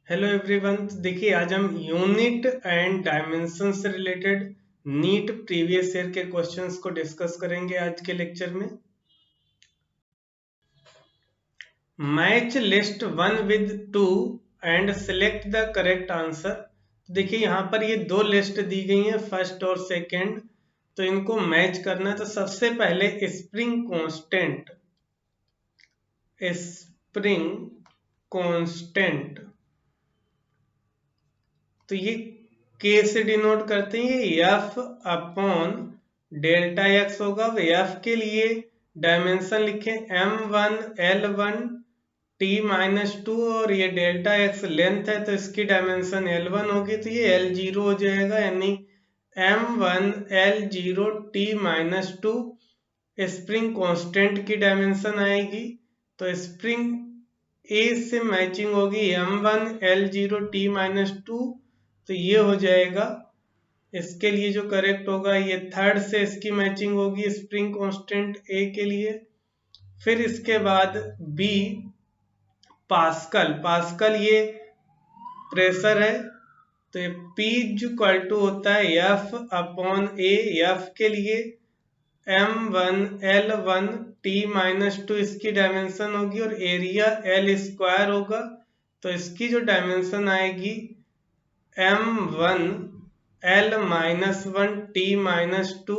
Hello everyone. तो देखिए आज हम यूनिट एंड डायमेंशन से रिलेटेड नीट प्रीवियस ईयर के क्वेश्चंस को डिस्कस करेंगे आज के लेक्चर में। Match list one with two and select the correct answer. देखिए यहाँ पर ये दो लिस्ट दी गई हैं, फर्स्ट और सेकंड, तो इनको मैच करना है। तो सबसे पहले स्प्रिंग कांस्टेंट, तो ये के से डिनोट करते हैं, ये एफ अपॉन डेल्टा एक्स होगा। एफ के लिए डायमेंशन लिखें m1 l1 t-2 और ये डेल्टा एक्स लेंथ है तो इसकी डायमेंशन l1 होगी, तो ये l0 हो जाएगा, यानी m1 l0 t-2 spring constant की डायमेंशन आएगी। तो स्प्रिंग ए से मैचिंग होगी m1 l0 t-2, तो ये हो जाएगा। इसके लिए जो करेक्ट होगा ये थर्ड से इसकी मैचिंग होगी स्प्रिंग कांस्टेंट ए के लिए। फिर इसके बाद बी पास्कल ये प्रेशर है, तो ये P इक्वल टू होता है एफ अपॉन ए। एफ के लिए m1l1 t-2 इसकी डायमेंशन होगी और एरिया l स्क्वायर होगा, तो इसकी जो डायमेंशन आएगी m1l-1 t-2।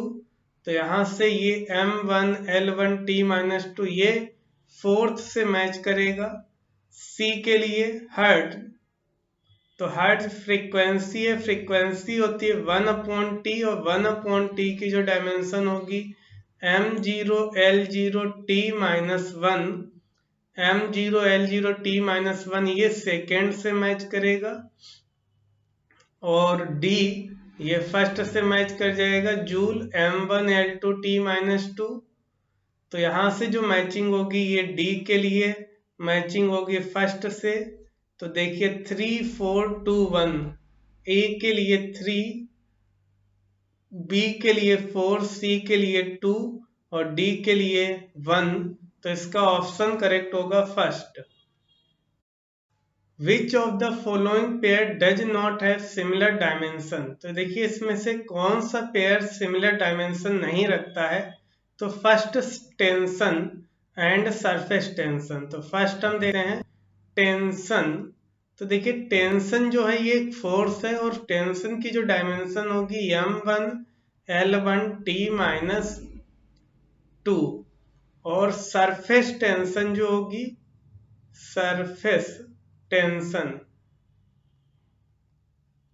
तो यहाँ से ये m1l1 t-2 ये फोर्थ से मैच करेगा। सी के लिए हर्ट्ज, तो हर्ट्ज फ्रीक्वेंसी है, फ्रीक्वेंसी होती है 1/t और 1/t की जो डायमेंशन होगी m0l0 t-1, m0l0 t-1 ये सेकेंड से मैच करेगा। और डी ये फर्स्ट से मैच कर जाएगा, जूल m1l2 t-2। तो यहां से जो मैचिंग होगी ये डी के लिए मैचिंग होगी फर्स्ट से। तो देखिए 3 4 2 1, ए के लिए 3, बी के लिए 4, सी के लिए 2 और डी के लिए 1, तो इसका ऑप्शन करेक्ट होगा first. Which of the following pair does not have similar dimension, तो देखिए इसमें से कौन सा पेयर सिमिलर डायमेंशन नहीं रखता है। तो first tension and surface tension, तो फर्स्ट हम देखते हैं टेंशन। तो देखिए टेंशन जो है ये एक फोर्स है और टेंशन की जो डायमेंशन होगी m1l1 t-2 और सरफेस टेंशन जो होगी सरफेस टेंशन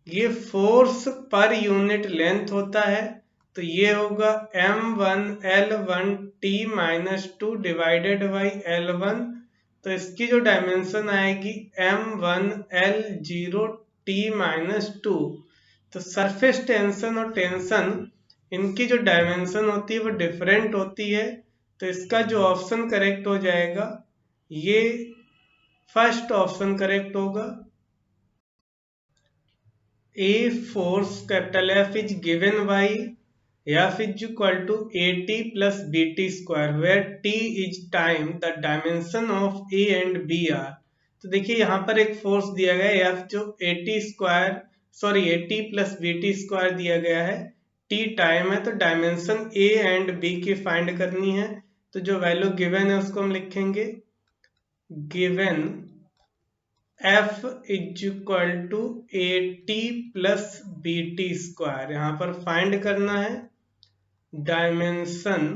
ये फोर्स पर यूनिट लेंथ होता है, तो ये होगा m1l1 t-2 divided by l1। तो इसकी जो डायमेंशन आएगी m1l0 t-2। तो सरफेस टेंशन और टेंशन इनकी जो डायमेंशन होती है वो डिफरेंट होती है, तो इसका जो ऑप्शन करेक्ट हो जाएगा ये फर्स्ट ऑप्शन करेक्ट होगा। A force capital F is given by F is equal to AT plus BT square where T is time the dimension of A and B are। तो देखिए यहाँ पर एक force दिया गया है F जो AT plus BT स्क्वायर दिया गया है, T टाइम है, तो डायमेंशन A एंड B की फाइंड करनी है। तो जो वैल्यू गिवन है उसको हम लिखेंगे given F is equal to AT plus BT square. यहां पर फाइंड करना है dimension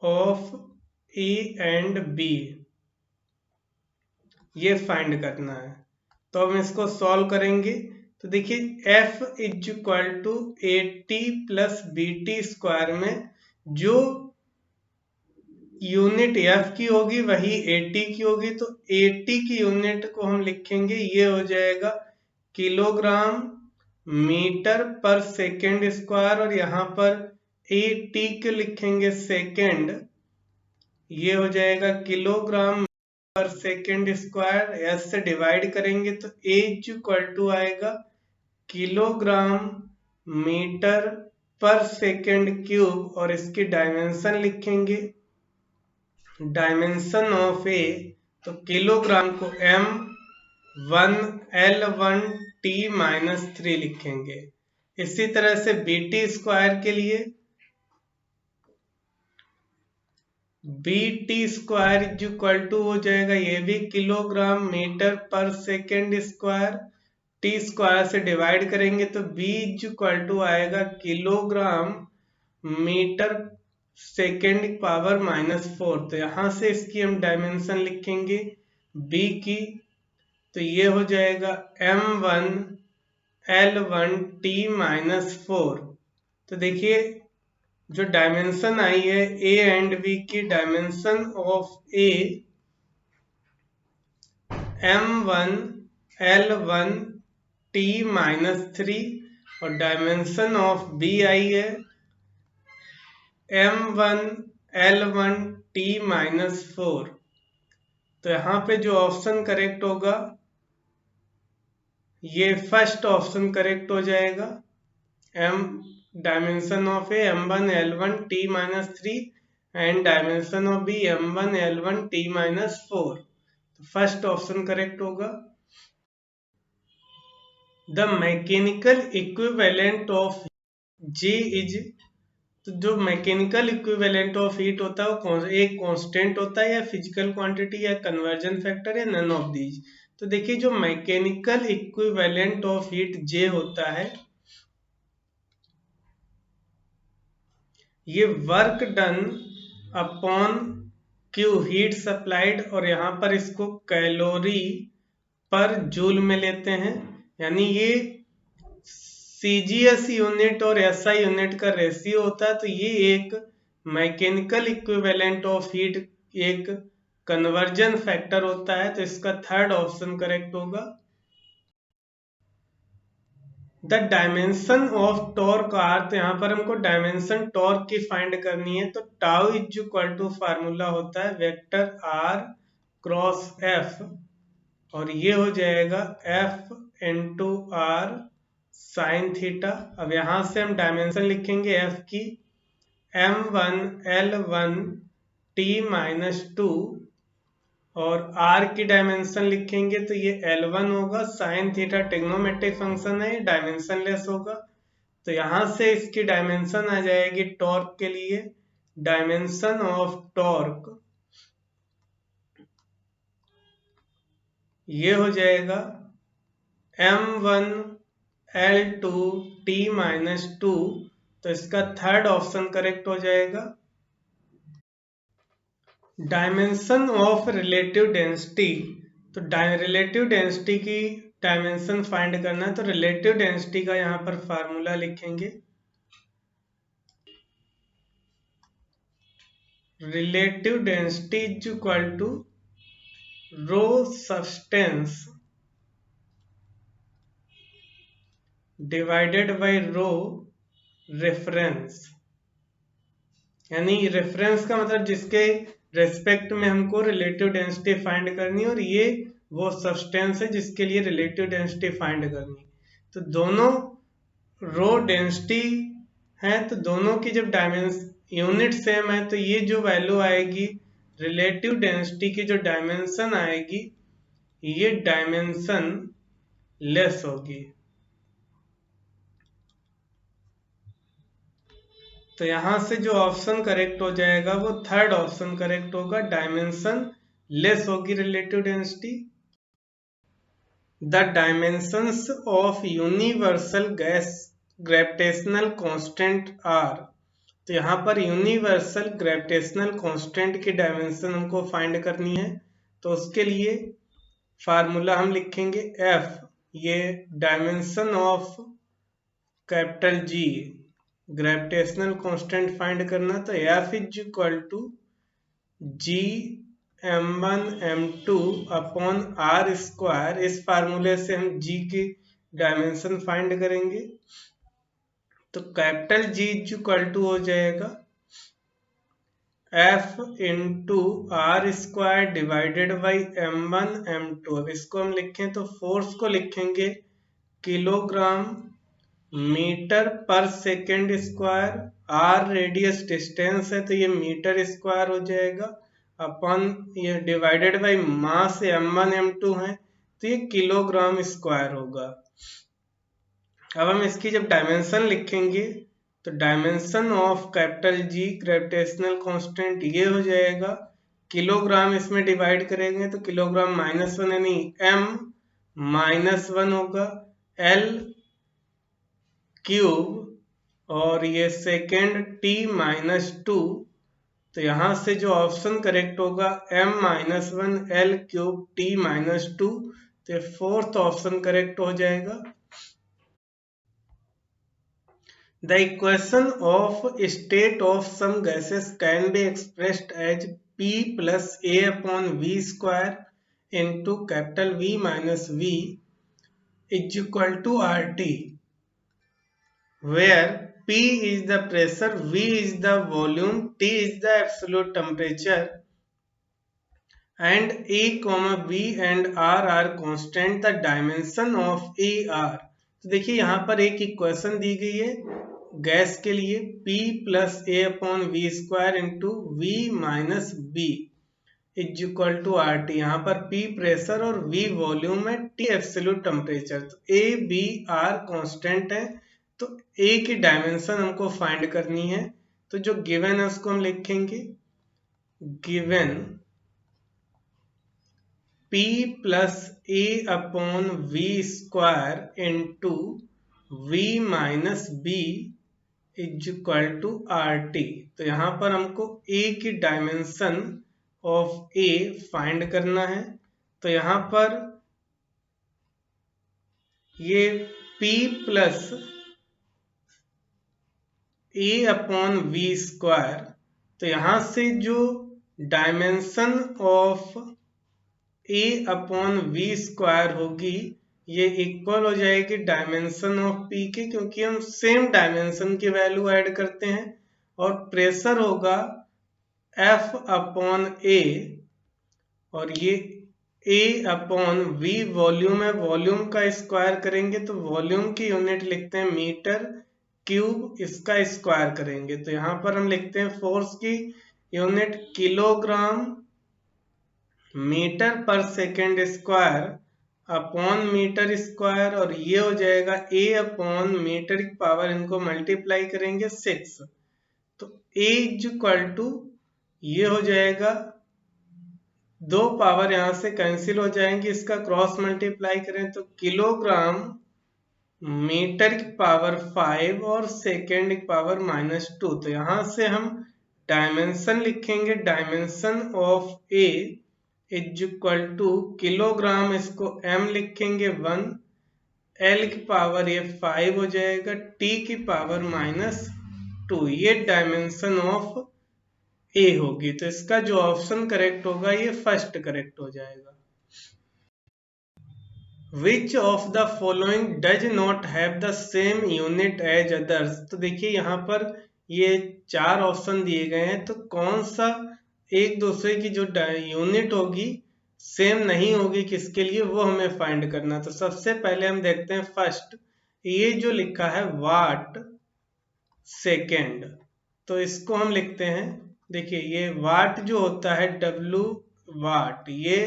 of A and B, ये फाइंड करना है। तो हम इसको सॉल्व करेंगे। तो देखिए F is equal to AT plus BT square में जो यूनिट F की होगी वही AT की होगी, तो AT की यूनिट को हम लिखेंगे, ये हो जाएगा kilogram metre per second square और यहाँ पर AT को लिखेंगे सेकेंड, ये हो जाएगा किलोग्राम पर सेकेंड स्क्वायर। एस से डिवाइड करेंगे तो A इक्वल टू आएगा kilogram metre per second cube और इसकी डायमेंशन लिखेंगे डायमेंशन ऑफ ए, तो किलोग्राम को m 1L1T-3 लिखेंगे। इसी तरह से BT स्क्वायर के लिए BT square is equal to हो जाएगा, ये भी kilogram metre per second square, T square से डिवाइड करेंगे तो B इज इक्वल टू आएगा किलोग्राम मीटर सेकेंड पावर -4। तो यहां से इसकी हम डायमेंशन लिखेंगे B की, तो ये हो जाएगा M1L1T-4। तो देखिए जो डायमेंशन आई है A एंड B की, डायमेंशन ऑफ A M1L1T-3 और डायमेंशन ऑफ B आई है M1L1T-4। तो यहाँ पे जो ऑप्शन करेक्ट होगा ये फर्स्ट ऑप्शन करेक्ट हो जाएगा। Dimension of A M1L1T-3 and dimension of B M1L1T-4। First option correct होगा। The mechanical equivalent of J is, तो जो मैकेनिकल इक्विवेलेंट ऑफ हीट होता है वो एक कांस्टेंट होता है या फिजिकल क्वांटिटी या कन्वर्जन फैक्टर या नन ऑफ दीज। तो देखिए जो mechanical equivalent of heat J होता है ये work done upon Q heat supplied, और यहाँ पर इसको कैलोरी पर जूल में लेते हैं, यानी ये CGS यूनिट और SI यूनिट का रेशियो होता है। तो ये एक मैकेनिकल इक्विवेलेंट ऑफ हीट एक कन्वर्जन फैक्टर होता है। तो इसका थर्ड ऑप्शन करेक्ट होगा। The dimension of torque are, तो यहाँ पर हमको डायमेंशन टॉर्क की फाइंड करनी है। तो tau is equal to formula होता है वेक्टर R क्रॉस F, और ये हो जाएगा F into R sine theta. अब यहां से हम डायमेंशन लिखेंगे F की M1L1T-2 और R की डायमेंशन लिखेंगे तो ये L1 होगा। साइन थीटा ट्रिग्नोमेट्रिक फंक्शन है, डायमेंशन लेस होगा। तो यहां से इसकी डायमेंशन आ जाएगी टॉर्क के लिए, डायमेंशन ऑफ टॉर्क ये हो जाएगा M1L2T-2। तो इसका थर्ड ऑप्शन करेक्ट हो जाएगा। डायमेंशन ऑफ रिलेटिव डेंसिटी, तो रिलेटिव डेंसिटी की डायमेंशन फाइंड करना है। तो रिलेटिव डेंसिटी का यहाँ पर फार्मूला लिखेंगे, relative density is equal to rho substance divided by rho reference, यानी रेफरेंस का मतलब जिसके रेस्पेक्ट में हमको रिलेटिव डेंसिटी फाइंड करनी है, और ये वो सब्सटेंस है जिसके लिए रिलेटिव डेंसिटी फाइंड करनी। तो दोनों रो डेंसिटी है, तो दोनों की जब डायमेंशन यूनिट सेम है तो ये जो वैल्यू आएगी रिलेटिव डेंसिटी की, जो डायमेंशन आएगी ये डायमेंशन लेस होगी। तो यहां से जो ऑप्शन करेक्ट हो जाएगा वो थर्ड ऑप्शन करेक्ट होगा, डायमेंशन लेस होगी relative density. The dimensions of universal gas gravitational constant are, तो यहाँ पर यूनिवर्सल ग्रेविटेशनल कांस्टेंट की डायमेंशन हमको फाइंड करनी है। तो उसके लिए फार्मूला हम लिखेंगे F, ये dimension of capital G gravitational constant find करना। तो F is equal to G M1 M2 upon R square. इस फार्मूले से हम G की डायमेंशन फाइंड करेंगे। तो capital G is equal to हो जाएगा F into R square divided by M1 M2। अब इसको हम लिखें तो फोर्स को लिखेंगे kilogram metre per second square, R radius distance है तो ये मीटर स्क्वायर हो जाएगा, अपन ये divided by mass M1 M2 है तो ये किलोग्राम स्क्वायर होगा। अब हम इसकी जब डायमेंशन लिखेंगे तो dimension of capital G gravitational constant ये हो जाएगा, किलोग्राम इसमें डिवाइड करेंगे तो किलोग्राम -1 यानी m -1 होगा, L क्यूब और ये सेकेंड T -2। तो यहां से जो ऑप्शन करेक्ट होगा m -1 L क्यूब T -2, तो फोर्थ ऑप्शन करेक्ट हो जाएगा। The equation of state of some gases can be expressed as P plus A upon V square into capital V minus V is equal to RT, where P is the pressure, V is the volume, T is the absolute temperature, and A, B and R are constant. The dimension of A are, तो देखिए यहाँ पर एक equation दी गई है gas के लिए, P plus A upon V square into V minus B is equal to R T. यहाँ पर P प्रेशर और V वॉल्यूम है, T एब्सोल्यूट टेम्परेचर। तो A, B, R कांस्टेंट है, तो A की डायमेंशन हमको फाइंड करनी है। तो जो गिवन है उसको हम लिखेंगे, given P plus A upon V square into V minus B is equal to R T. तो यहाँ पर हमको A की डायमेंशन ऑफ A फाइंड करना है। तो यहाँ पर ये P plus A upon V square, तो यहाँ से जो dimension of A upon V square होगी ये इक्वल हो जाएगी डायमेंशन ऑफ P के, क्योंकि हम सेम डायमेंशन की वैल्यू ऐड करते हैं। और प्रेशर होगा F अपॉन A और ये A अपॉन V वॉल्यूम है, वॉल्यूम का स्क्वायर करेंगे तो वॉल्यूम की यूनिट लिखते हैं मीटर क्यूब, इसका स्क्वायर करेंगे तो यहाँ पर हम लिखते हैं फोर्स की unit kilogram metre per second square upon metre square, और ये हो जाएगा A अपॉन मीटर की पावर, इनको मल्टीप्लाई करेंगे 6। तो A इज इक्वल टू ये हो जाएगा, दो पावर यहां से कैंसिल हो जाएंगे, इसका क्रॉस मल्टीप्लाई करें तो किलोग्राम मीटर की पावर 5 और सेकेंड की पावर -2। तो यहां से हम डायमेंशन लिखेंगे, dimension of A is equal to kilogram, इसको m लिखेंगे 1, L की पावर ये 5 हो जाएगा, T की पावर -2, ये डायमेंशन ऑफ A होगी। तो इसका जो ऑप्शन करेक्ट होगा ये फर्स्ट करेक्ट हो जाएगा। Which of the following does not have the same unit as others? तो देखिए यहाँ पर ये 4 ऑप्शन दिए गए हैं, तो कौन सा एक दूसरे की जो यूनिट होगी सेम नहीं होगी किसके लिए, वो हमें फाइंड करना। तो सबसे पहले हम देखते हैं फर्स्ट, ये जो लिखा है वाट सेकेंड, तो इसको हम लिखते हैं, देखिए ये वाट जो होता है W वाट, ये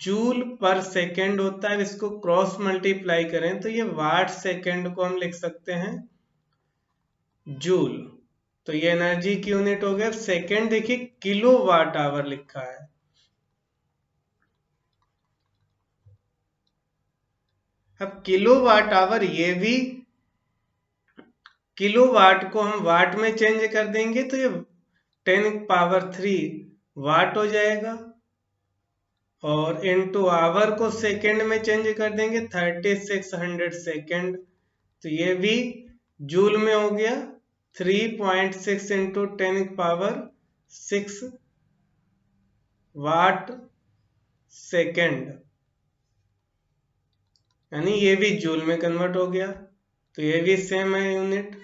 जूल पर सेकेंड होता है, इसको क्रॉस मल्टीप्लाई करें तो ये वाट सेकेंड को हम लिख सकते हैं जूल। तो ये एनर्जी की यूनिट हो गया। सेकेंड देखिए किलो वाट आवर लिखा है, अब किलो वाट आवर, ये भी किलो वाट को हम वाट में चेंज कर देंगे तो ये 10⁻³ वाट हो जाएगा, और इनटू आवर को सेकेंड में चेंज कर देंगे 3600 सेकेंड, तो ये भी जूल में हो गया 3.6 इंटू 10⁻6 वाट सेकेंड, यानी ये भी जूल में कन्वर्ट हो गया, तो ये भी सेम है यूनिट।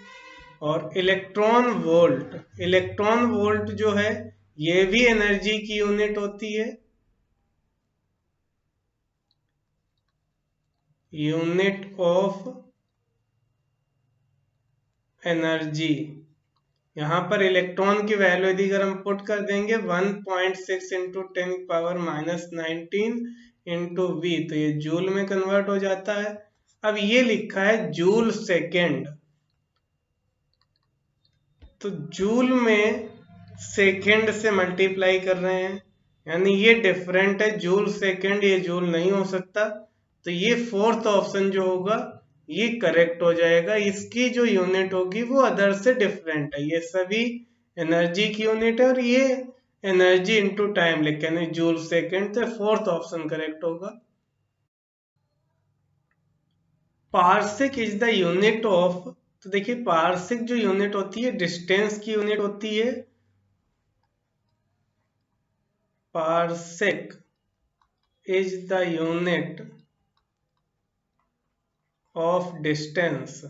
और इलेक्ट्रॉन वोल्ट, इलेक्ट्रॉन वोल्ट जो है ये भी एनर्जी की यूनिट होती है, यूनिट ऑफ एनर्जी, यहाँ पर इलेक्ट्रॉन की वैल्यू यदि अगर हम पुट कर देंगे 1.6 इंटू 10⁻19 इंटू वी, तो ये जूल में कन्वर्ट हो जाता है। अब ये लिखा है जूल सेकेंड, तो जूल में सेकेंड से मल्टीप्लाई कर रहे हैं, यानी ये डिफरेंट है, जूल सेकेंड, ये जूल नहीं हो सकता। तो ये फोर्थ ऑप्शन जो होगा ये करेक्ट हो जाएगा। इसकी जो यूनिट होगी वो अदर से डिफरेंट है, ये सभी एनर्जी की यूनिट है और ये एनर्जी इनटू टाइम लिखे हैं जूल सेकेंड, तो फोर्थ ऑप्शन करेक्ट होगा। Parsec is the unit of, तो देखिए पार्सेक जो यूनिट होती है डिस्टेंस की यूनिट होती है। Parsec is the unit of distance.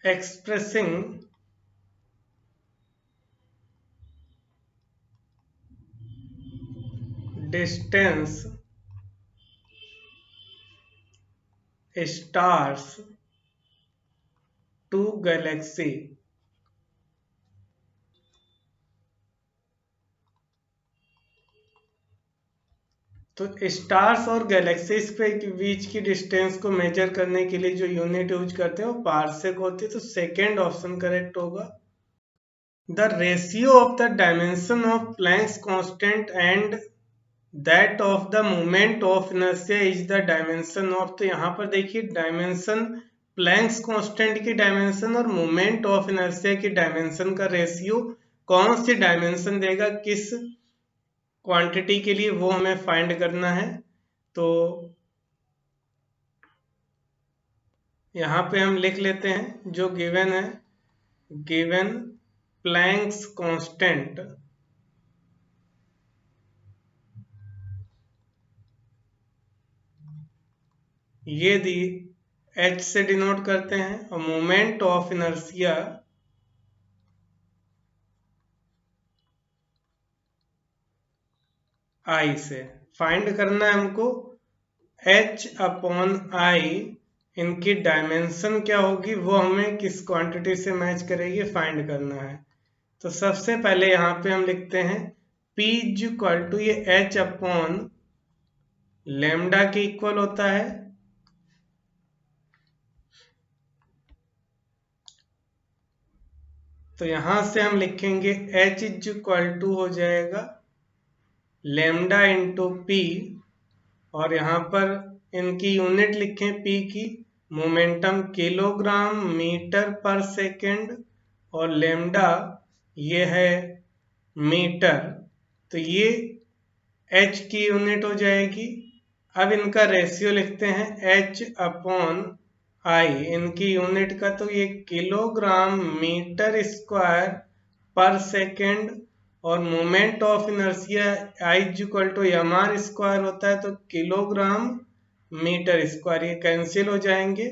Expressing distance stars to galaxy। तो स्टार्स और गैलेक्सीज के बीच की डिस्टेंस को मेजर करने के लिए जो यूनिट यूज करते हैं वो पार्सेक होती है, तो सेकेंड ऑप्शन करेक्ट होगा। The ratio of the dimension of Planck's constant and that of the moment of inertia is the dimension of, तो यहाँ पर देखिए डायमेंशन प्लैंक्स कांस्टेंट की डायमेंशन और मोमेंट ऑफ इनर्शिया की डायमेंशन का रेशियो कौन सी डायमेंशन देगा किस क्वांटिटी के लिए, वो हमें फाइंड करना है। तो यहाँ पे हम लिख लेते हैं जो गिवन है, गिवन प्लैंक्स कांस्टेंट ये दी h से डिनोट करते हैं और मोमेंट ऑफ इनर्शिया I से। फाइंड करना है हमको h अपॉन I, इनकी डायमेंशन क्या होगी वो हमें किस क्वांटिटी से मैच करेगी फाइंड करना है। तो सबसे पहले यहाँ पे हम लिखते हैं P इक्वल टू ये h अपॉन लेमडा के इक्वल होता है। तो यहां से हम लिखेंगे h इक्वल टू हो जाएगा लेमडा इंटू पी, और यहाँ पर इनकी यूनिट लिखें p की, momentum kilogram metre per second और लेमडा ये है मीटर, तो ये h की यूनिट हो जाएगी। अब इनका रेशियो लिखते हैं h अपॉन I, इनकी यूनिट का, तो ये kilogram metre square per second और moment of inertia I equal to mr square होता है, तो किलोग्राम मीटर स्क्वायर, ये कैंसिल हो जाएंगे।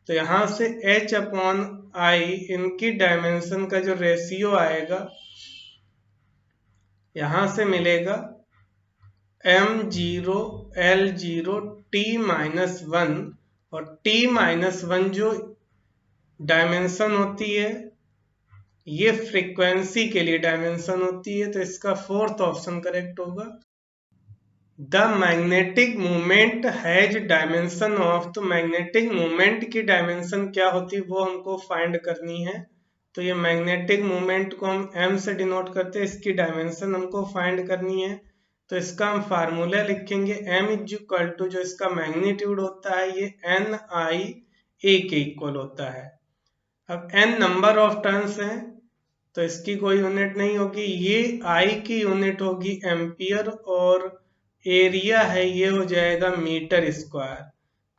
तो यहाँ से h अपॉन I इनकी डायमेंशन का जो रेशियो आएगा यहाँ से मिलेगा m0 L0 t-1, और t-1 जो डायमेंशन होती है ये फ्रीक्वेंसी के लिए डायमेंशन होती है, तो इसका फोर्थ ऑप्शन करेक्ट होगा। The magnetic movement has dimension of, तो मैग्नेटिक मूवमेंट की डायमेंशन क्या होती है वो हमको फाइंड करनी है। तो ये मैग्नेटिक मूवमेंट को हम m से डिनोट करते हैं, इसकी डायमेंशन हमको फाइंड करनी है। तो इसका हम फार्मूला लिखेंगे m इक्वल टू जो इसका मैग्नीट्यूड होता है ये NI a के इक्वल होता है। अब n नंबर ऑफ टर्न्स हैं तो इसकी कोई यूनिट नहीं होगी, ये I की यूनिट होगी एम्पियर और एरिया है ये हो जाएगा मीटर स्क्वायर।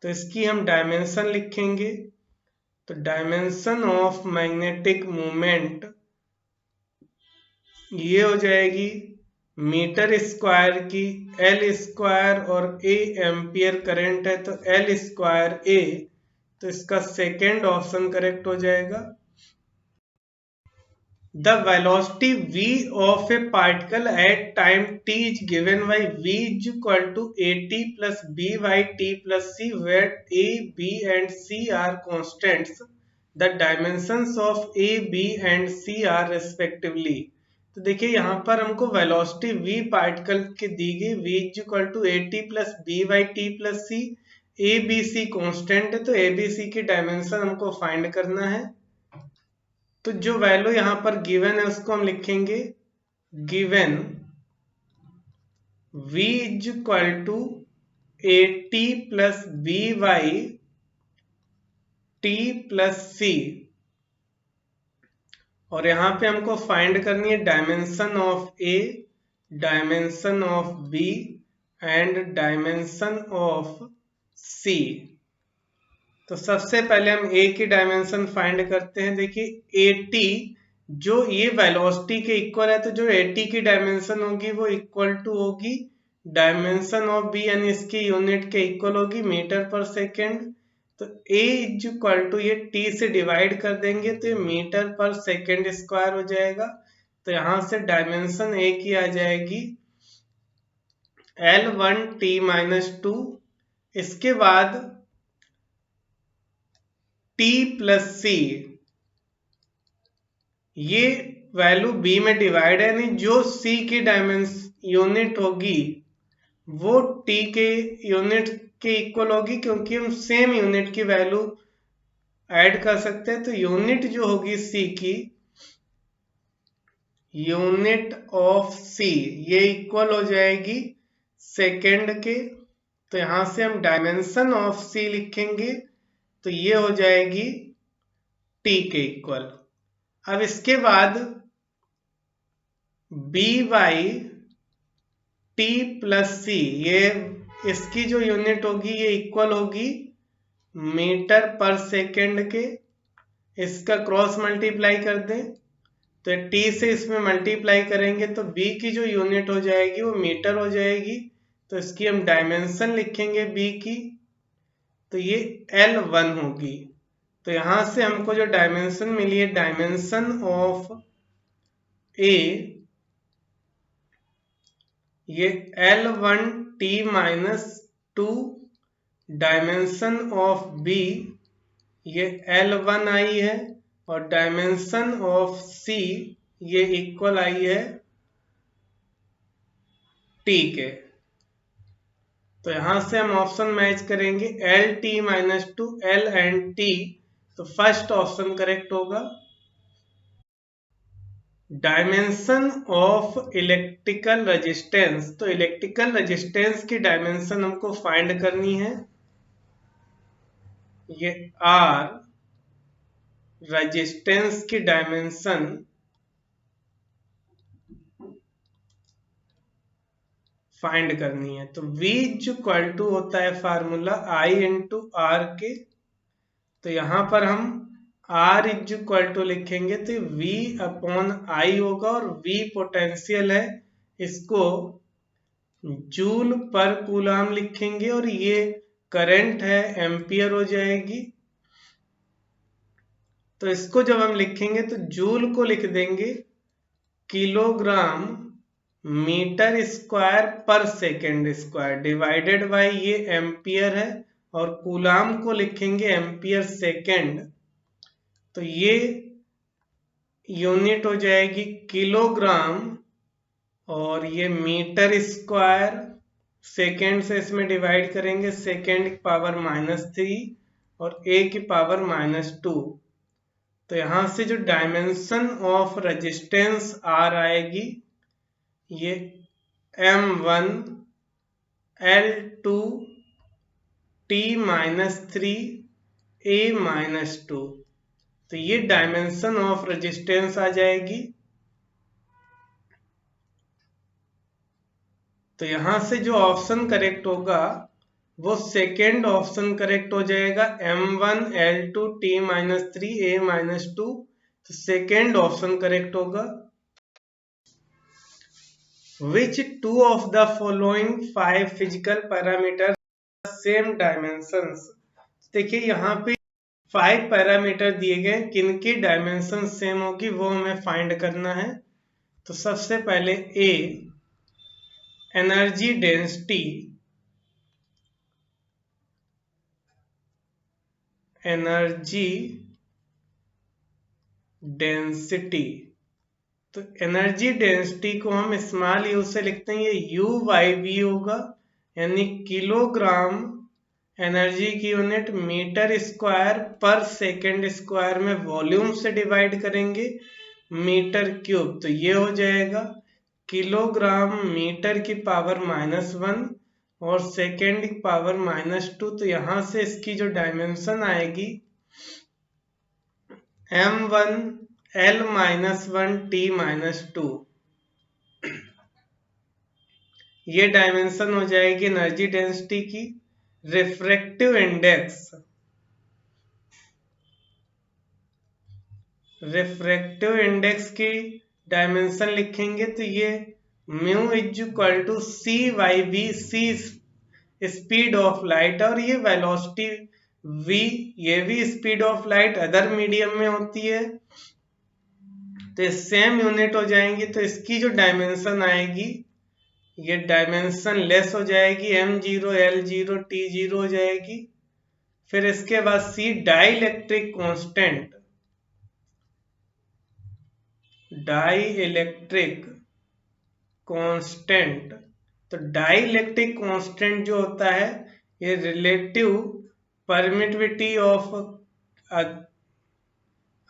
तो इसकी हम डायमेंशन लिखेंगे, तो डायमेंशन ऑफ मैग्नेटिक मूवमेंट ये हो जाएगी मीटर स्क्वायर की L स्क्वायर और A एम्पियर करंट है तो L स्क्वायर A, तो इसका सेकेंड ऑप्शन करेक्ट हो जाएगा। The velocity v of a particle at time t is given by v is equal to at plus b by t plus c, where a, b and c are constants. The dimensions of a, b and c are respectively. तो देखिए यहाँ पर हमको velocity v particle की दी गई, v is equal to A T plus B by T plus C, A B C constant है, तो ए बी सी की डायमेंशन हमको फाइंड करना है। तो जो वैल्यू यहां पर गिवन है उसको हम लिखेंगे given v is equal to A T plus B Y T plus C, और यहां पे हमको फाइंड करनी है dimension of A, dimension of B and dimension of C. तो सबसे पहले हम ए की डायमेंशन फाइंड करते हैं। देखिए ए टी जो ये वेलोसिटी के इक्वल है, तो जो ए टी की डायमेंशन होगी वो इक्वल टू होगी डायमेंशन ऑफ बी, यानी इसकी यूनिट के इक्वल होगी मीटर पर सेकेंड। तो ए इज इक्वल टू ये टी से डिवाइड कर देंगे तो ये मीटर पर सेकेंड स्क्वायर हो जाएगा। तो यहां से डायमेंशन ए की आ जाएगी L1 टी माइनस टू। इसके बाद t प्लस सी, ये वैल्यू b में डिवाइड है, यानी जो c की डायमेंशन यूनिट होगी वो t के यूनिट के इक्वल होगी, क्योंकि हम सेम यूनिट की वैल्यू ऐड कर सकते हैं। तो यूनिट जो होगी c की, यूनिट ऑफ c ये इक्वल हो जाएगी सेकेंड के। तो यहां से हम डायमेंशन ऑफ c लिखेंगे तो ये हो जाएगी t के इक्वल। अब इसके बाद b बाई टी प्लस सी, ये इसकी जो यूनिट होगी ये इक्वल होगी मीटर पर सेकेंड के। इसका क्रॉस मल्टीप्लाई कर दें तो t से इसमें मल्टीप्लाई करेंगे तो b की जो यूनिट हो जाएगी वो मीटर हो जाएगी। तो इसकी हम डायमेंशन लिखेंगे b की, तो ये L1 होगी। तो यहां से हमको जो डायमेंशन मिली है, डायमेंशन ऑफ ए ये L1 T minus two, dimension of B ये L1 आई है, और डायमेंशन ऑफ सी ये इक्वल आई है टी के। तो यहां से हम ऑप्शन मैच करेंगे L T minus to L and T, तो फर्स्ट ऑप्शन करेक्ट होगा। डायमेंशन ऑफ इलेक्ट्रिकल रेजिस्टेंस, तो इलेक्ट्रिकल रेजिस्टेंस की डायमेंशन हमको फाइंड करनी है। ये आर रेजिस्टेंस की डायमेंशन फाइंड करनी है। तो V इक्वल टू होता है फार्मूला I इंटू आर के। तो यहां पर हम R इज इक्वल टू लिखेंगे तो V अपॉन I होगा, और V पोटेंशियल है, इसको जूल पर कूलम लिखेंगे, और ये करंट है एम्पियर हो जाएगी। तो इसको जब हम लिखेंगे तो जूल को लिख देंगे kilogram metre square per second square divided by ये एम्पियर है, और कूलाम को लिखेंगे एम्पियर सेकेंड। तो ये यूनिट हो जाएगी किलोग्राम, और ये मीटर स्क्वायर, सेकेंड से इसमें डिवाइड करेंगे, सेकेंड की पावर -3 और a की पावर -2। तो यहां से जो डायमेंशन ऑफ रेजिस्टेंस R आएगी ये M1 L2 T -3 A -2। तो ये डायमेंशन ऑफ रेजिस्टेंस आ जाएगी। तो यहां से जो ऑप्शन करेक्ट होगा वो सेकेंड ऑप्शन करेक्ट हो जाएगा, M1 L2 T -3 A -2। तो सेकेंड ऑप्शन करेक्ट होगा। Which two of the following 5 physical parameters same dimensions? देखिए यहाँ पे 5 पैरामीटर दिए गए, किनकी डायमेंशन सेम होगी वो हमें फाइंड करना है। तो सबसे पहले ए, एनर्जी डेंसिटी, एनर्जी डेंसिटी। तो एनर्जी डेंसिटी को हम स्मॉल यू से लिखते हैं, ये यू बाई वी होगा, यानी किलोग्राम एनर्जी की यूनिट मीटर स्क्वायर पर सेकंड स्क्वायर में वॉल्यूम से डिवाइड करेंगे मीटर क्यूब, तो ये हो जाएगा किलोग्राम मीटर की पावर -1 और सेकेंड की पावर -2। तो यहां से इसकी जो डायमेंशन आएगी m1 L-1 T-2, ये डायमेंशन हो जाएगी एनर्जी डेंसिटी की। रिफ्रैक्टिव इंडेक्स, रिफ्रैक्टिव इंडेक्स की डायमेंशन लिखेंगे तो ये mu is equal to C by B, C speed of light और ये वेलोसिटी v, ये भी speed of light other medium में होती है, तो सेम यूनिट हो जाएंगी। तो इसकी जो डायमेंशन आएगी ये डायमेंशन लेस हो जाएगी, m0 L0 T0 हो जाएगी। फिर इसके बाद C, dielectric constant, dielectric constant. तो डाई इलेक्ट्रिक कांस्टेंट जो होता है ये relative permittivity of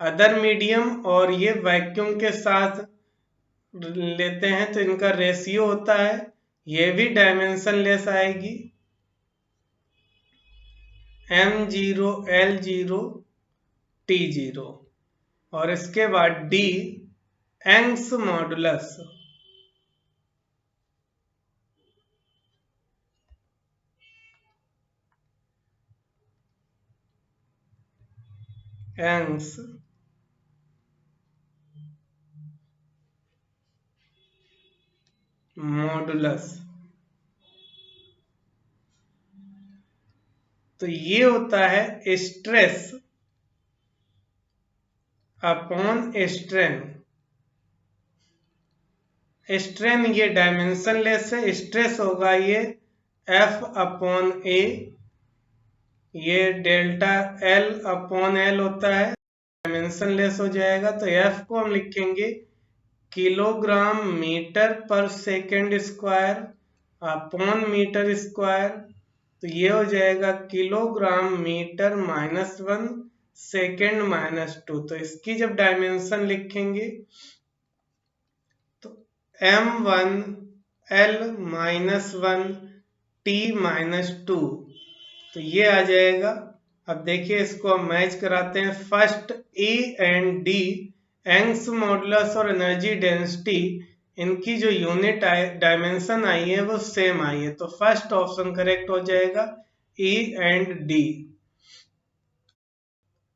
other medium और ये वैक्यूम के साथ लेते हैं तो इनका रेशियो होता है, ये भी डायमेंशन लेस आएगी, m0 L0 T0। और इसके बाद D, Young's modulus, Young's modulus. तो ये होता है स्ट्रेस अपॉन स्ट्रेन। स्ट्रेन ये डायमेंशन लेस है, स्ट्रेस होगा ये F अपॉन A, ये डेल्टा L अपॉन L होता है, डायमेंशन लेस हो जाएगा। तो F को हम लिखेंगे kilogram metre per second square upon metre square, तो ये हो जाएगा किलोग्राम मीटर -1 सेकेंड -2। तो इसकी जब डायमेंशन लिखेंगे तो m1 L-1 T-2, तो ये आ जाएगा। अब देखिए इसको हम मैच कराते हैं। First A and D, Young's modulus और एनर्जी डेंसिटी, इनकी जो यूनिट डायमेंशन आई है वो सेम आई है, तो फर्स्ट ऑप्शन करेक्ट हो जाएगा, A and D.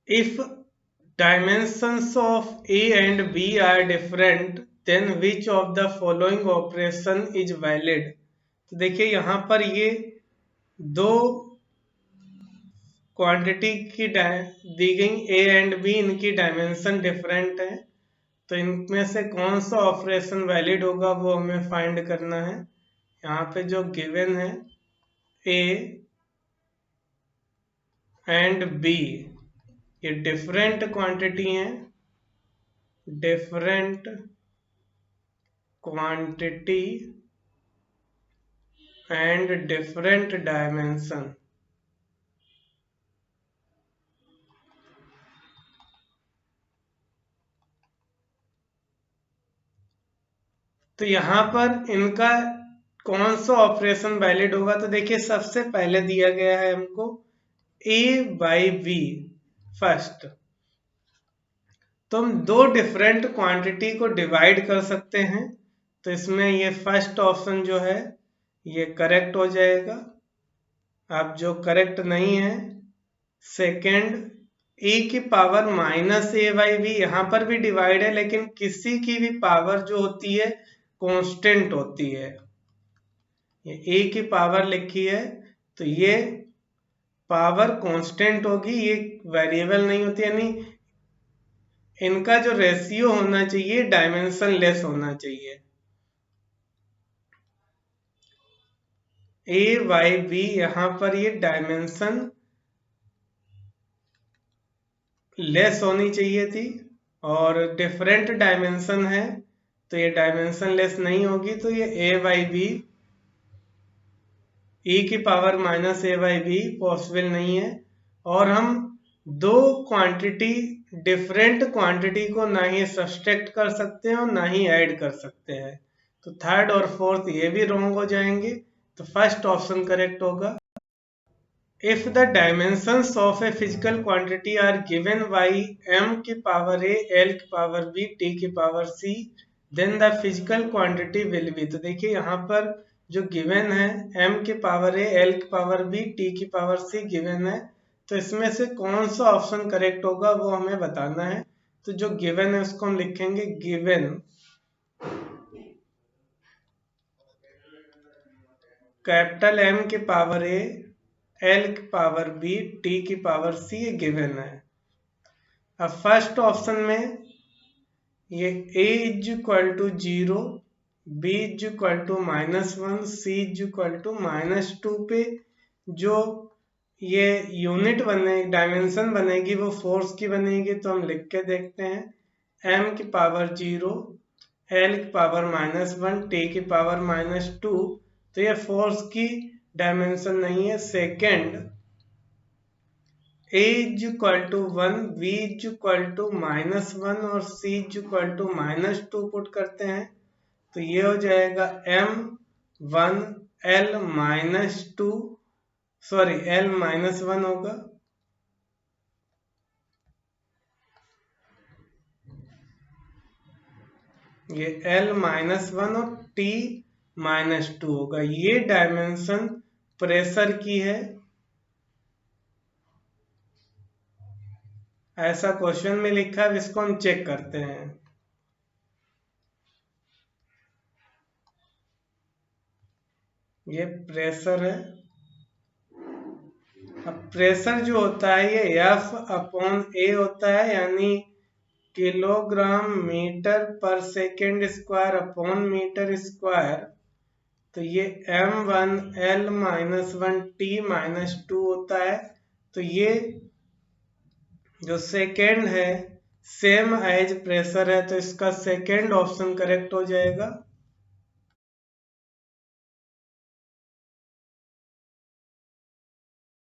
If dimensions of A and B are different then which of the following operation is valid. तो देखिए यहाँ पर ये दो क्वांटिटी की दी गई ए एंड बी, इनकी डायमेंशन डिफरेंट है, तो इनमें से कौन सा ऑपरेशन वैलिड होगा वो हमें फाइंड करना है। यहाँ पे जो गिवन है ए एंड बी, ये डिफरेंट क्वांटिटी हैं, different quantity and different dimension. तो यहां पर इनका कौन सा ऑपरेशन वैलिड होगा, तो देखिए सबसे पहले दिया गया है हमको a बाई बी फर्स्ट, तो हम दो डिफरेंट क्वांटिटी को डिवाइड कर सकते हैं, तो इसमें ये फर्स्ट ऑप्शन जो है ये करेक्ट हो जाएगा। अब जो करेक्ट नहीं है सेकेंड, ए की पावर -a बाई बी, यहाँ पर भी डिवाइड है लेकिन किसी की भी पावर जो होती है कांस्टेंट होती है, ये ए की पावर लिखी है तो ये पावर कांस्टेंट होगी, ये वेरिएबल नहीं होती, यानी इनका जो रेशियो होना चाहिए डायमेंशन लेस होना चाहिए। ए वाई बी यहां पर ये डायमेंशन लेस होनी चाहिए थी, और डिफरेंट डायमेंशन है तो ये डायमेंशन लेस नहीं होगी, तो ये ए बाई बी e की power minus A by be possible नहीं है। और हम दो क्वांटिटी डिफरेंट क्वांटिटी को ना ही सब्सट्रैक्ट कर सकते हैं और ना ही ऐड कर सकते हैं, तो थर्ड और फोर्थ ये भी रॉन्ग हो जाएंगे, तो फर्स्ट ऑप्शन करेक्ट होगा। If the dimensions of a physical quantity are given by m की power a, l की power b, t की power c, then the physical quantity will be, तो देखिए यहाँ पर जो गिवन है m की पावर a, l की पावर b, t की पावर c गिवन है, तो इसमें से कौन सा ऑप्शन करेक्ट होगा वो हमें बताना है। तो जो गिवन है उसको हम लिखेंगे गिवन कैपिटल M की पावर a, L की पावर b, t की पावर c गिवन है। अब फर्स्ट ऑप्शन में ये a is equal to 0, b is equal to -1, c is equal to -2 पे जो ये यूनिट बने डायमेंशन बनेगी वो फोर्स की बनेगी, तो हम लिख के देखते हैं m की पावर 0, l की पावर -1, t की पावर -2, तो ये फोर्स की डायमेंशन नहीं है। Second a is equal to 1, b is equal to -1 और c is equal to -2 put करते हैं, तो ये हो जाएगा m1 l-2, सॉरी l-1 होगा, ये l-1 और t-2 होगा। ये डायमेंशन प्रेशर की है, ऐसा क्वेश्चन में लिखा है, इसको हम चेक करते हैं। ये प्रेशर है। अब प्रेशर जो होता है ये F/A होता है, यानी kilogram metre per second square upon metre square, तो ये m1 l-1 t-2 होता है, तो ये जो सेकेंड है सेम एज प्रेशर है, तो इसका सेकेंड ऑप्शन करेक्ट हो जाएगा।